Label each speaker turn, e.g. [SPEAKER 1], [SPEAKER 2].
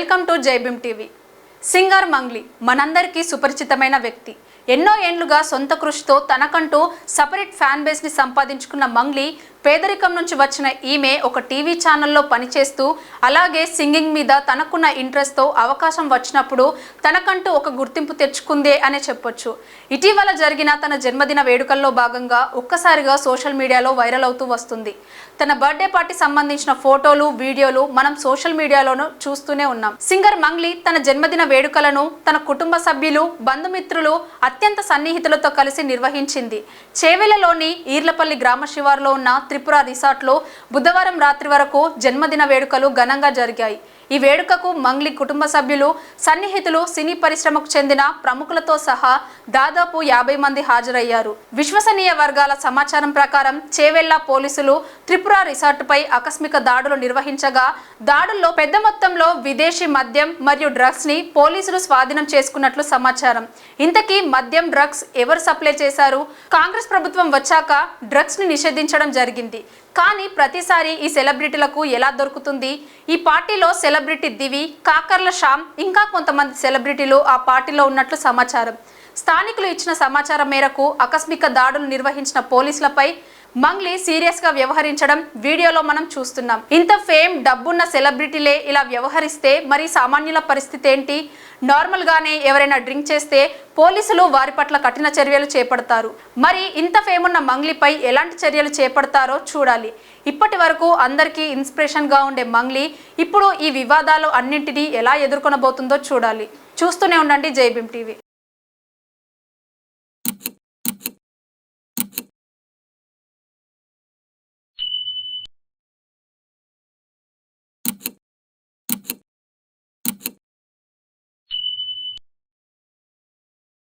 [SPEAKER 1] Welcome to Jai Bhim TV. Singer Mangli మనందరికీ సుపరిచితమైన వ్యక్తి. ఎన్నో ఏండ్లుగా సొంత కృషితో తనకంటూ సపరేట్ ఫ్యాన్ బేస్ ని సంపాదించుకున్న మంగ్లీ పేదరికం నుంచి వచ్చిన ఈమె ఒక టీవీ ఛానల్లో పనిచేస్తూ అలాగే సింగింగ్ మీద తనకున్న ఇంట్రెస్ట్తో అవకాశం వచ్చినప్పుడు తనకంటూ ఒక గుర్తింపు తెచ్చుకుందే అనే చెప్పొచ్చు. ఇటీవల జరిగిన తన జన్మదిన వేడుకల్లో భాగంగా ఒక్కసారిగా సోషల్ మీడియాలో వైరల్ అవుతూ వస్తుంది. తన బర్త్డే పార్టీ సంబంధించిన ఫోటోలు, వీడియోలు మనం సోషల్ మీడియాలోనూ చూస్తూనే ఉన్నాం. సింగర్ మంగ్లీ తన జన్మదిన వేడుకలను తన కుటుంబ సభ్యులు, బంధుమిత్రులు, అత్యంత సన్నిహితులతో కలిసి నిర్వహించింది. చేవెళ్లలోని ఈర్లపల్లి గ్రామ శివారులో ఉన్న త్రిపుర రిసార్ట్లో బుధవారం రాత్రి వరకు జన్మదిన వేడుకలు ఘనంగా జరిగాయి. ఈ వేడుకకు మంగ్లీ కుటుంబ సభ్యులు, సన్నిహితులు, సినీ పరిశ్రమకు చెందిన ప్రముఖులతో సహా దాదాపు 50 మంది హాజరయ్యారు. విశ్వసనీయ వర్గాల సమాచారం ప్రకారం చేవెళ్ల పోలీసులు త్రిపుర రిసార్టుపై ఆకస్మిక దాడులు నిర్వహించగా దాడుల్లో పెద్ద మొత్తంలో విదేశీ మద్యం మరియు డ్రగ్స్ ని పోలీసులు స్వాధీనం చేసుకున్నట్లు సమాచారం. ఇంతకీ మద్యం, డ్రగ్స్ ఎవరు సప్లై చేశారు? కాంగ్రెస్ ప్రభుత్వం వచ్చాక డ్రగ్స్ ని నిషేధించడం జరిగింది. కానీ ప్రతిసారి ఈ సెలబ్రిటీలకు ఎలా దొరుకుతుంది? ఈ పార్టీలో సెలబ్రిటీ దివి, కాకర్ల శ్యామ్, ఇంకా కొంతమంది సెలబ్రిటీలు ఆ పార్టీలో ఉన్నట్లు సమాచారం. స్థానికులు ఇచ్చిన సమాచారం మేరకు ఆకస్మిక దాడులు నిర్వహించిన పోలీసులపై మంగ్లీ సీరియస్ గా వ్యవహరించడం వీడియోలో మనం చూస్తున్నాం. ఇంత ఫేమ్, డబ్బున్న సెలబ్రిటీలే ఇలా వ్యవహరిస్తే మరి సామాన్యుల పరిస్థితి ఏంటి? నార్మల్ గానే ఎవరైనా డ్రింక్ చేస్తే పోలీసులు వారి పట్ల కఠిన చర్యలు చేపడతారు. మరి ఇంత ఫేమ్ ఉన్న మంగ్లీపై ఎలాంటి చర్యలు చేపడతారో చూడాలి. ఇప్పటి వరకు అందరికీ ఇన్స్పిరేషన్ గా ఉండే మంగ్లీ ఇప్పుడు ఈ వివాదాలు అన్నింటినీ ఎలా ఎదుర్కొనబోతుందో చూడాలి. చూస్తూనే ఉండండి జైబీమ్ టీవీ.